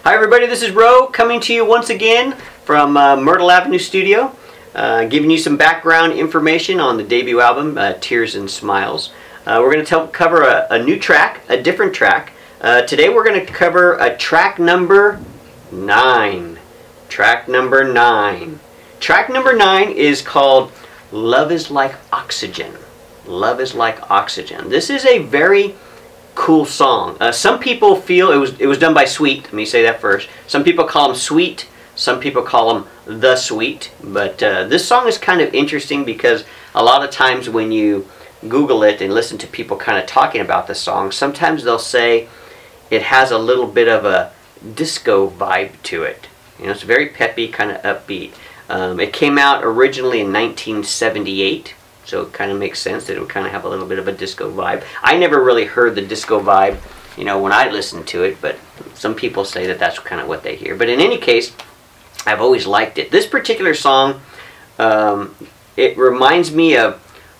Hi everybody, this is Ro coming to you once again from Myrtle Avenue Studio, giving you some background information on the debut album, Tears and Smiles. We're going to cover a new track, a different track. Today we're going to cover track number 9. Track number 9. Track number 9 is called Love is Like Oxygen. Love is Like Oxygen. This is a very cool song. Some people feel it was done by Sweet. Let me say that first. Some people call him Sweet. Some people call him The Sweet. But this song is kind of interesting because a lot of times when you Google it and listen to people kind of talking about the song, sometimes they'll say it has a little bit of a disco vibe to it. You know, it's very peppy, kind of upbeat. It came out originally in 1978. So it kind of makes sense that it would kind of have a little bit of a disco vibe. I never really heard the disco vibe, you know, when I listened to it, but some people say that that's kind of what they hear. But in any case, I've always liked it. This particular song, it reminds me of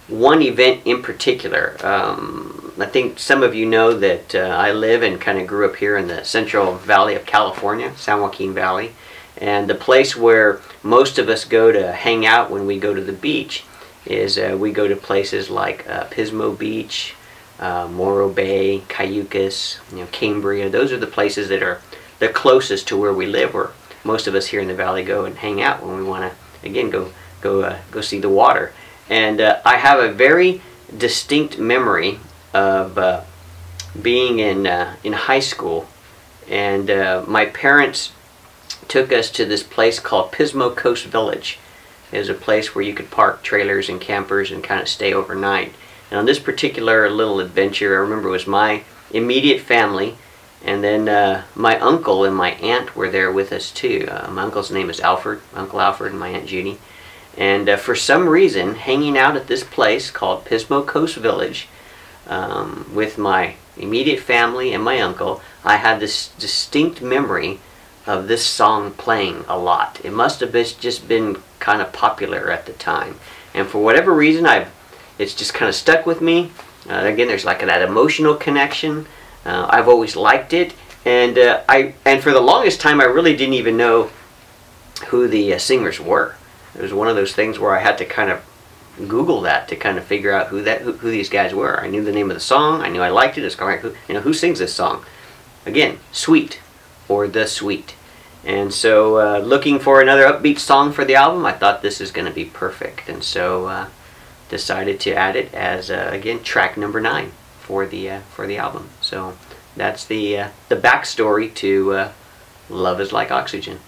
one event in particular. I think some of you know that I live and kind of grew up here in the Central Valley of California, San Joaquin Valley, and the place where most of us go to hang out when we go to the beach is we go to places like Pismo Beach, Morro Bay, Cayucas, you know, Cambria. Those are the places that are the closest to where we live, where most of us here in the valley go and hang out when we want to, again, go see the water. And I have a very distinct memory of being in high school, and my parents took us to this place called Pismo Coast Village. It was a place where you could park trailers and campers and kind of stay overnight. And on this particular little adventure, I remember it was my immediate family, and then my uncle and my aunt were there with us too. My uncle's name is Alfred, Uncle Alfred, and my Aunt Judy. And for some reason, hanging out at this place called Pismo Coast Village with my immediate family and my uncle, I had this distinct memory of this song playing a lot. It must have just been kind of popular at the time, and for whatever reason it's just kind of stuck with me. Again, there's like that emotional connection. I've always liked it, and for the longest time I really didn't even know who the singers were. It was one of those things where I had to kind of Google that to kind of figure out who these guys were. I knew the name of the song, I knew I liked it. It's kind of like, who sings this song? Again, Sweet, or The Sweet. And so looking for another upbeat song for the album, I thought this is going to be perfect, and so decided to add it as again track number 9 for the album. So that's the backstory to Love is Like Oxygen.